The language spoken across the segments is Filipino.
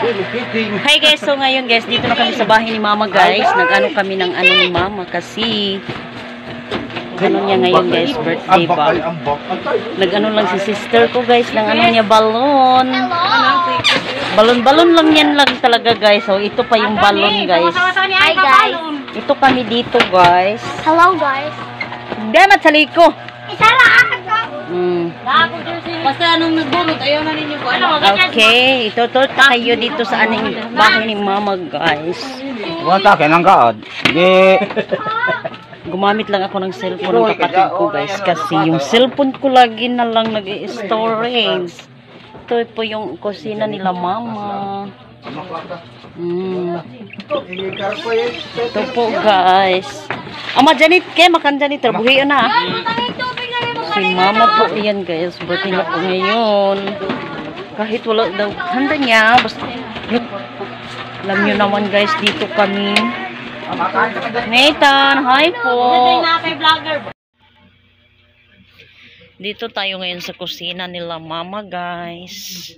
Hi guys, so ngayon guys, dito na kami sa bahay ni Mama guys. Nag-ano kami ng ano ni Mama kasi ano niya ngayon guys, birthday ba. Nag-ano lang si sister ko guys, ng ano niya, balon. Balon-balon lang yan lang talaga guys. So ito pa yung balon guys. Hi guys. Ito kami dito guys. Hello guys. Damat sa liko. Basta anong nagbulot, ayaw na ninyo ko. Okay, ituturta kayo dito sa aning bahay ni Mama guys. Wala ka nang kaad. Di Gumamit lang ako ng cellphone ng kapatid ko guys kasi yung cellphone ko lagi na lang nag-i-storage. Ito po yung kusina nila Mama. Ito po guys. Ama Janet, makan Janet, trabuhi na. Si Mama po, yan guys, birthday na po ngayon. Kahit wala daw handa niya, basta alam nyo naman guys, dito kami. Nathan, hi po. Dito tayo ngayon sa kusina nila Mama guys.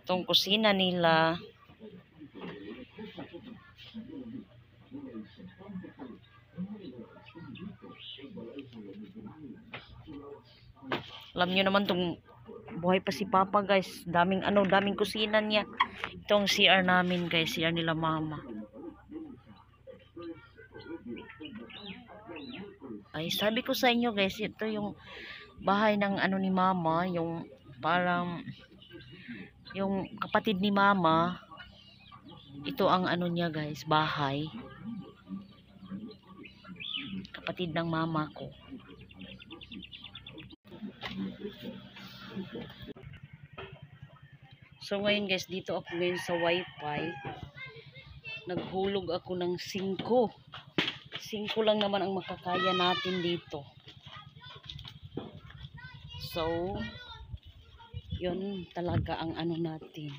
Itong kusina nila. Alam nyo naman itong buhay pa si Papa guys. Daming daming kusina niya. Itong CR namin guys, CR nila Mama. Ay, sabi ko sa inyo guys, ito yung bahay ng ano ni Mama, yung parang yung kapatid ni Mama. Ito ang ano niya guys, bahay. Kapatid ng Mama ko. So ngayon guys, dito ako ngayon sa wifi. Naghulog ako ng 5. 5 lang naman ang makakaya natin dito. So yun talaga ang ano natin.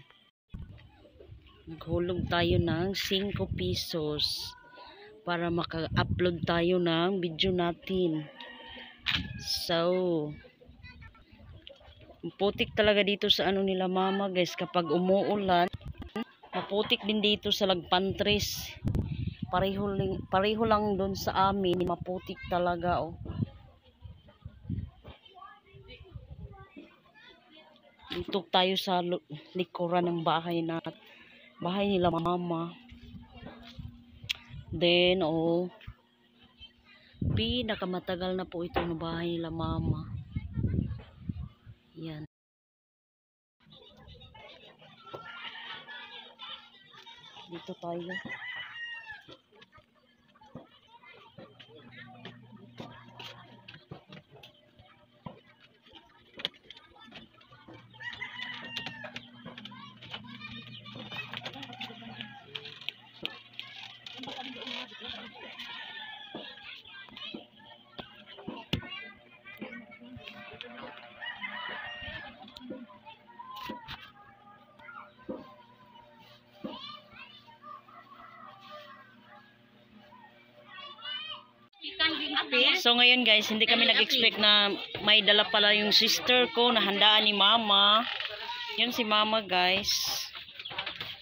Naghulog tayo ng 5 pesos para maka-upload tayo ng video natin. So putik talaga dito sa ano nila Mama guys, kapag umuulan maputik din dito sa lagpantris. Pareho lang doon sa amin, maputik talaga oh. Dito tayo sa likuran ng bahay nila Mama. Then oh, pinakamatagal na po ito ng bahay nila Mama. Yan. Dito tayo. So ngayon guys, hindi kami nag-expect na may dala pala yung sister ko na handaan ni Mama. Yun si Mama guys.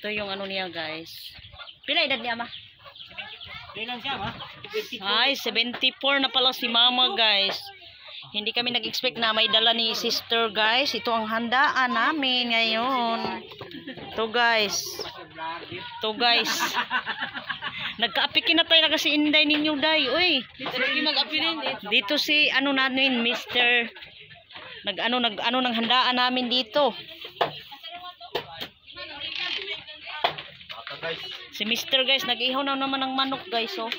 Ito yung ano niya guys. Pila edad niya Ma? Ay, 74 na pala si Mama guys. Hindi kami nag-expect na may dala ni sister guys. Ito ang handaan namin ngayon. Ito guys. Ito guys. Nagkaapikin na tayo na kasi Inday ninyo day. Uy. Dito si ano namin, Mr. Nag-ano ng handaan namin dito. Si Mr. guys, nag-ihaw na naman ng manok guys. So,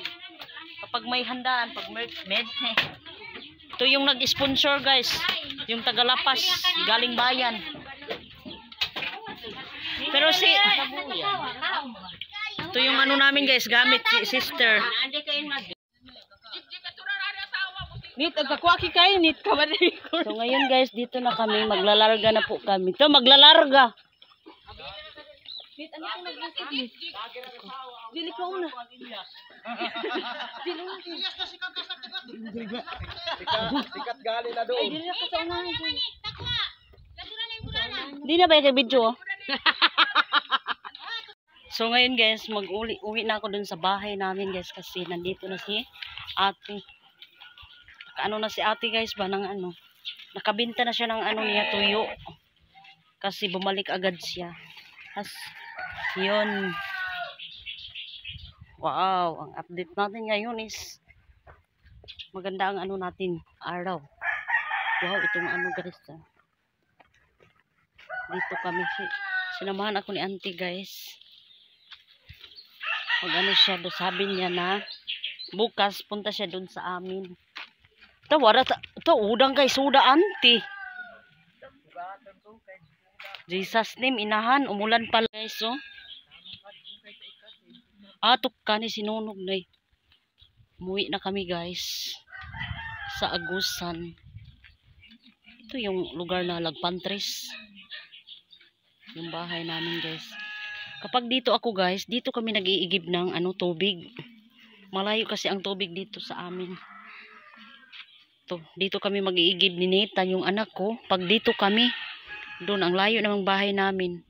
kapag may handaan, pag med. Ito yung nag-sponsor guys. Yung Tagalapas, galing bayan. Pero si ito yung ano namin guys, gamit si sister. So ngayon guys, dito na kami, maglalarga na po kami. Ito, maglalarga. Dili ko una. sikat gali na doon. Dili na ka sa unahan. Di na ba yung video? So ngayon guys, uwi na ako dun sa bahay namin guys kasi nandito na si ate. Ano na si ate guys ba ng ano. Nakabinta na siya ng ano niya tuyo. Kasi bumalik agad siya. As yun. Wow, ang update natin ngayon is maganda ang ano natin araw. Wow, itong ano guys. Dito kami sinamahan ako ni auntie guys. Pag ano siya, sabi niya na bukas punta siya doon sa amin. Tawara to udang kay suda auntie. Jesus name inahan umulan pala guys oh. Atok ka ni sinunog na eh. Umuwi na kami guys sa Agusan. Ito yung lugar na Lagpantres. Yung bahay namin guys. Kapag dito ako guys, dito kami nag-iigib ng ano tubig. Malayo kasi ang tubig dito sa amin. Dito kami mag-iigib ni Nathan yung anak ko. Pag dito kami, doon ang layo ng bahay namin.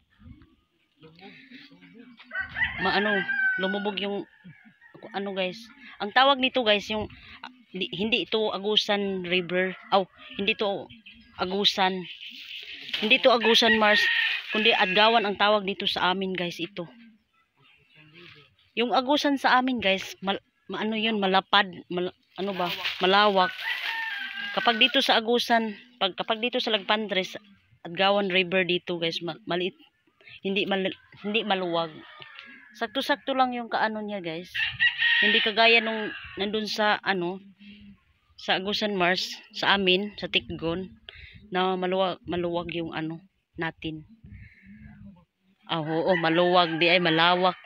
Lumubog yung ano guys. Ang tawag nito guys yung hindi ito Agusan River. Hindi ito Agusan. Hindi ito Agusan Mars, kundi Adgawan ang tawag dito sa amin guys ito. Yung Agusan sa amin guys, malapad, malawak. Kapag dito sa Agusan, kapag dito sa Lagpantres, Adgawan River dito guys, maliit, hindi maluwag. Sakto-sakto lang yung kaano niya guys. Hindi kagaya nung nandun sa sa Agusan Mars, sa amin, sa Tikgon, na maluwag yung ano natin. Oo, maluwag, di ay malawak.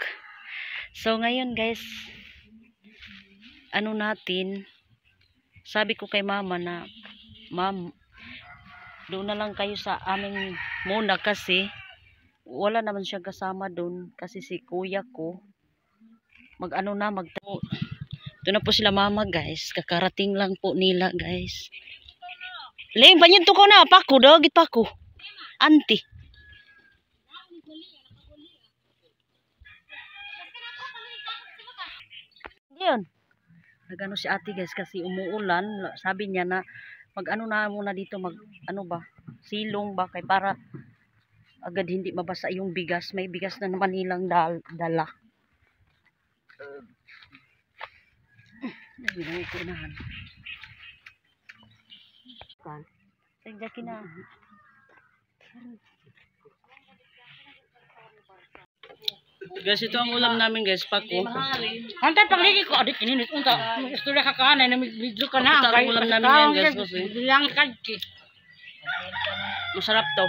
So ngayon guys, natin, sabi ko kay mama na, ma'am, doon na lang kayo sa amin muna kasi wala naman siyang kasama doon kasi si kuya ko ito na po sila mama guys, kakarating lang po nila guys. Ling, banyan to ko na, pako, dagit pako. Auntie. Yun. Nagano si ate guys kasi umuulan. Sabi niya na na muna dito silong ba kay para agad hindi mabasa yung bigas. May bigas na naman nilang dala. Ayun, kunahan. Sagda kina. Guys, ito ang ulam namin guys, pako. Hantay pagligi ko adik ini unta istorya ka kana na video ka na. Ito ang ulam namin ngayon guys kasi. Bilang kadki. Masarap to.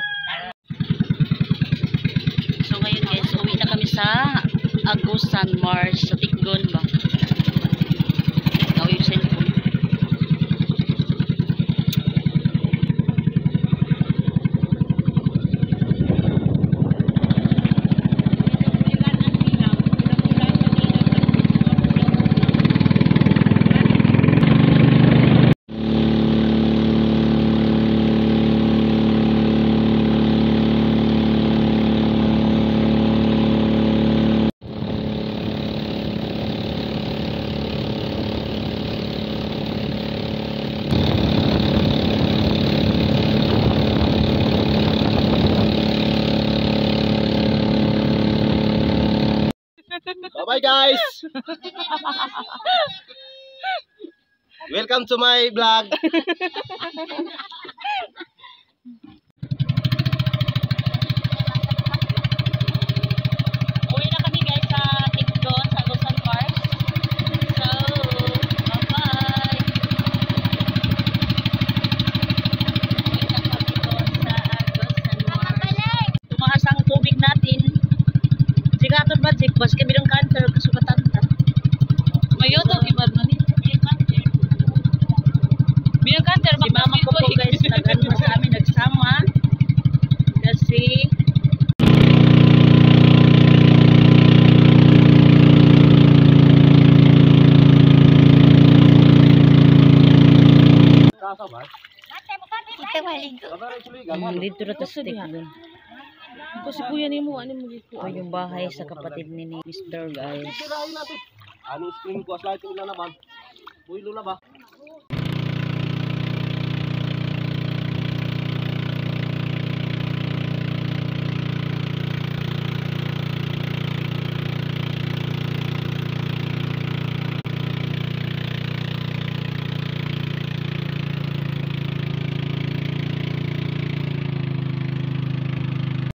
So ngayon guys, uwi na kami sa Agusan Mars sa Tikgon ba. Yung cellphone. Bye guys. Welcome to my vlog. Uwi na kami guys sa Tikgon, sa Agusan Mars. So, bye-bye. Uwi na kami doon sa Agusan Mars. Tumaas ang tubig natin. Sigatod ba, Jik? Bas kami ng kanter, kasukatan ta. Mayo to, ibad na nito. Bilang kanter, si mama ko po guys, nag-ano sa amin, nagsama. Kasi, Ate mo dito na to sa Tikgon. Kasi kuya ni mo, ano mo dito? Ito yung bahay sa kapatid ni Mr. guys. Sirahin natin. Ano screen ko? Slide ko na naman. Uy, lula ba?